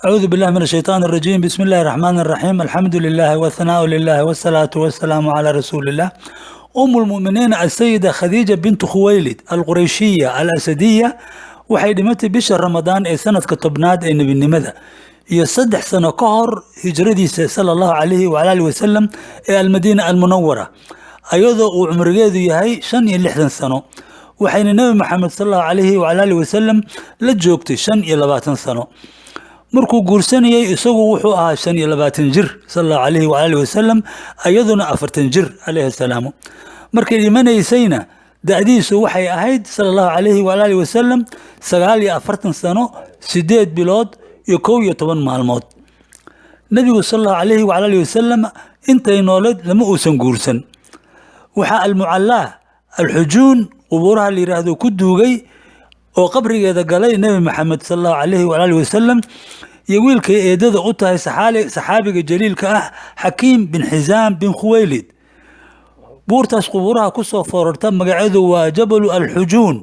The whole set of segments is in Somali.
أعوذ بالله من الشيطان الرجيم. بسم الله الرحمن الرحيم. الحمد لله والثناء لله والصلاة والسلام على رسول الله. أم المؤمنين السيدة خديجة بنت خويلد القريشية الأسدية waxay dhimatay bisha Ramadaan ee sanadka tobnaad ee nebinimada iyo 3 sano ka hor hijradiisa sallallahu alayhi wa alihi wasallam ee al-Madiina al-Munawwara ayadoo uu umrigeedu yahay 65 sano waxayna nabi maxamed sallallahu alayhi wa alihi wasallam la joogtay 25 sano markuu guursanayay isagu wuxuu ahaa 25 jir sallallahu alayhi wa alihi wasallam ayaduna 40 jir alayhi salaamu markay dhimanaysayna da'diisu waxay ahayd sallallahu alayhi wa alihi wasallam 49 sano 8 bilood iyo 12 maalmood nabigu sallallahu alayhi wa alihi wasallam intay noolad lama uusan guursan waxa al-mu'alla al-hujun quburaha li yiraahdo ku duugay oo qabrigeeda galay nabi maxamed sallallahu alayhi wa alihi wasallam iyo wiilkay eedada u tahay saxaabiga jaliilka ah Hakim bin Hizam bin Khuwaylid buurtaas quburaha ku soo foorarta magaceedu waa Jabal al-Hujun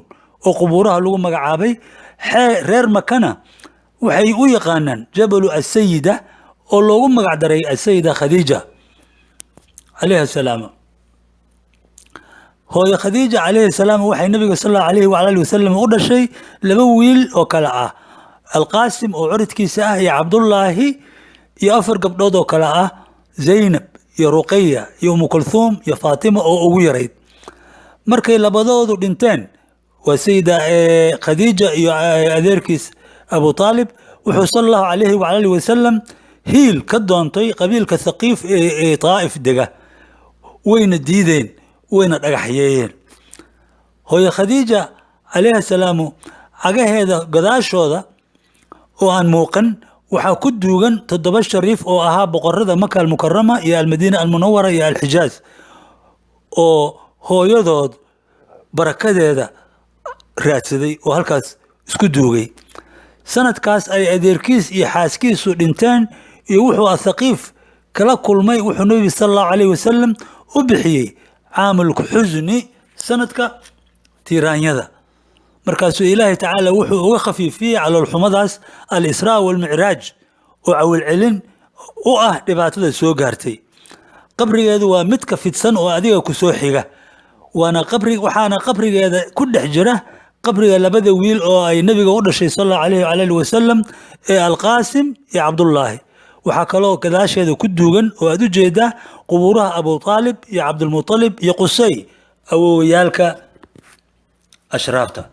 oo quburaha lagu magacaabay reer Makana waxay u yaqaanaan Jabal as-Sayyida oo loogu magac daray as-Sayyida Khadija alayha salaam hooyo Khadija alayha salaam waxay nabiga sallallahu alayhi wa alihi wasallam u dhashay laba wiil oo kala ah al-Qasim oo uridkiisa ah iyo Abdullaahi iyo afar gabdhood oo kala ah Zaynab iyo Ruqayya iyo Kulthum iyo Fatima oo ugu yareyd markay labadoodu dhinteen waa Sayyida Khadija iyo adeerkiis Abu Talib wuxuu sallallahu alayhi wa alihi wasallam hiil ka doontay qabiilka Thaqif ee Taa'if dega wayna diideen wayna dhagaxyeeyeen hooyo Khadija alayha salaamu agaheeda gadaashooda oo aan muuqan waxa ku duugan 7 shariif oo ahaa boqorada Makka al-Mukarrama iyo al-Madiina al-Munawwara iyo al-Hijaz oo hooyadood barakadeeda raadsaday oo halkaas isku duugay sanadkaas ay adeerkiis iyo xaaskiisu dhinteen iyo wuxuu Thaqif kala kulmay wuxuu nabi sallallahu alayhi wasallam u bixiyay caamul xuzni sanadka tiraanyada markaasuu ilaahay tacaala wuxuu uga khafiifiyay caloolxumadaas al-Israa wal-Mi'raaj oo awil celin u ah dhibaatada soo gaartay qabrigeedu waa mid ka fidsan oo adiga ku soo xiga waxaana qabrigeeda ku dhex jira qabriga labada wiil oo ay nabiga u dhashay sallallahu alayhi wa alihi wasallam ee al-Qasim iyo Abdullaahi waxa kaloo gadaasheeda ku duugan oo aad u jeedaa quburaha Abu Talib iyo Abdul Muttalib iyo Qusay awowyaalka ashraafta